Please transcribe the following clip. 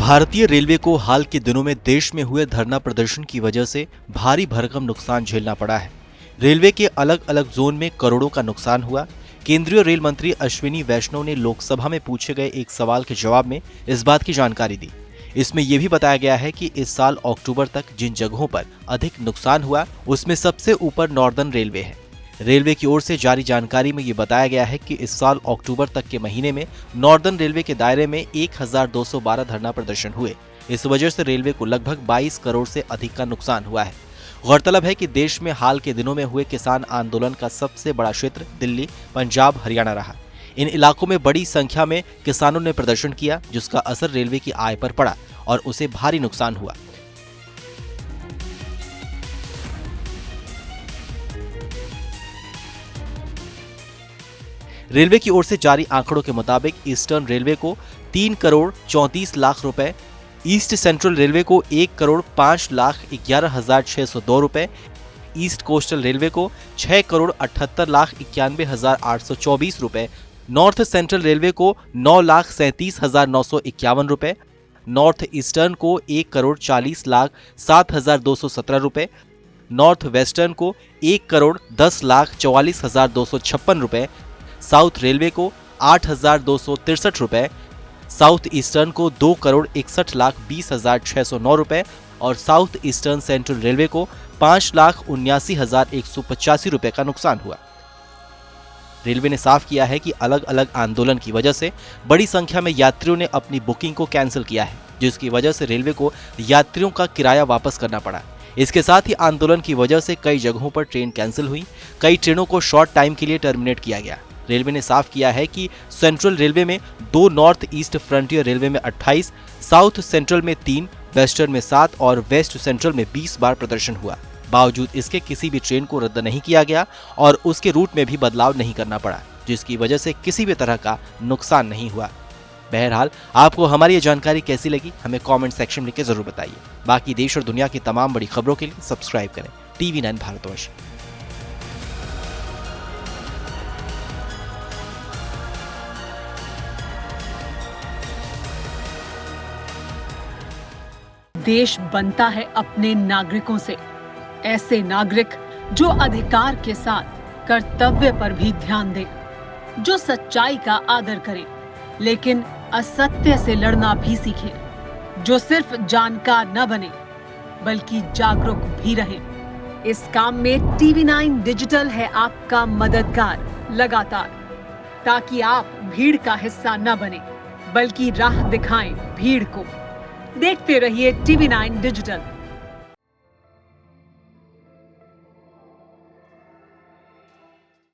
भारतीय रेलवे को हाल के दिनों में देश में हुए धरना प्रदर्शन की वजह से भारी भरकम नुकसान झेलना पड़ा है। रेलवे के अलग अलग जोन में करोड़ों का नुकसान हुआ। केंद्रीय रेल मंत्री अश्विनी वैष्णव ने लोकसभा में पूछे गए एक सवाल के जवाब में इस बात की जानकारी दी। इसमें यह भी बताया गया है कि इस साल अक्टूबर तक जिन जगहों पर अधिक नुकसान हुआ उसमें सबसे ऊपर नॉर्दर्न रेलवे है। रेलवे की ओर से जारी जानकारी में ये बताया गया है कि इस साल अक्टूबर तक के महीने में नॉर्दर्न रेलवे के दायरे में 1212 धरना प्रदर्शन हुए। इस वजह से रेलवे को लगभग 22 करोड़ से अधिक का नुकसान हुआ है। गौरतलब है कि देश में हाल के दिनों में हुए किसान आंदोलन का सबसे बड़ा क्षेत्र दिल्ली, पंजाब, हरियाणा रहा। इन इलाकों में बड़ी संख्या में किसानों ने प्रदर्शन किया, जिसका असर रेलवे की आय पर पड़ा और उसे भारी नुकसान हुआ। रेलवे की ओर से जारी आंकड़ों के मुताबिक ईस्टर्न रेलवे को 3 करोड़ 34 लाख रुपए, ईस्ट सेंट्रल रेलवे को 1 करोड़ 5 लाख 11,602 रुपए, ईस्ट कोस्टल रेलवे को 6 करोड़ 78 लाख 91,824 रुपए, नॉर्थ सेंट्रल रेलवे को 9 लाख 37,951 रुपए, नॉर्थ ईस्टर्न को 1 करोड़ 40 लाख 7,217 रुपए, नॉर्थ वेस्टर्न को 1 करोड़ 10 लाख 44,256 रुपए, साउथ रेलवे को 8,263 रुपए, साउथ ईस्टर्न को 2 करोड़ 61 लाख 20,609 रुपए और साउथ ईस्टर्न सेंट्रल रेलवे को 5 लाख 79,185 रुपए का नुकसान हुआ। रेलवे ने साफ किया है कि अलग अलग आंदोलन की वजह से बड़ी संख्या में यात्रियों ने अपनी बुकिंग को कैंसिल किया है, जिसकी वजह से रेलवे को यात्रियों का किराया वापस करना पड़ा। इसके साथ ही आंदोलन की वजह से कई जगहों पर ट्रेन कैंसिल हुई, कई ट्रेनों को शॉर्ट टाइम के लिए टर्मिनेट किया गया। रेलवे ने साफ किया है कि सेंट्रल रेलवे में 2, नॉर्थ ईस्ट फ्रंटियर रेलवे में 28, साउथ सेंट्रल में 3, वेस्टर्न में 7 और वेस्ट सेंट्रल में 20 बार प्रदर्शन हुआ। बावजूद इसके किसी भी ट्रेन को रद्द नहीं किया गया और उसके रूट में भी बदलाव नहीं करना पड़ा, जिसकी वजह से किसी भी तरह का नुकसान नहीं हुआ। बहरहाल आपको हमारी ये जानकारी कैसी लगी हमें कमेंट सेक्शन में लिख के जरूर बताइए। बाकी देश और दुनिया की तमाम बड़ी खबरों के लिए सब्सक्राइब करें TV9 भारतवर्ष। देश बनता है अपने नागरिकों से। ऐसे नागरिक जो अधिकार के साथ कर्तव्य पर भी ध्यान दें, जो सच्चाई का आदर करें लेकिन असत्य से लड़ना भी सीखें, जो सिर्फ जानकार न बने बल्कि जागरूक भी रहें। इस काम में TV9 डिजिटल है आपका मददगार लगातार, ताकि आप भीड़ का हिस्सा न बने बल्कि राह दिखाएं भीड़ को। देखते रहिए TV9 डिजिटल।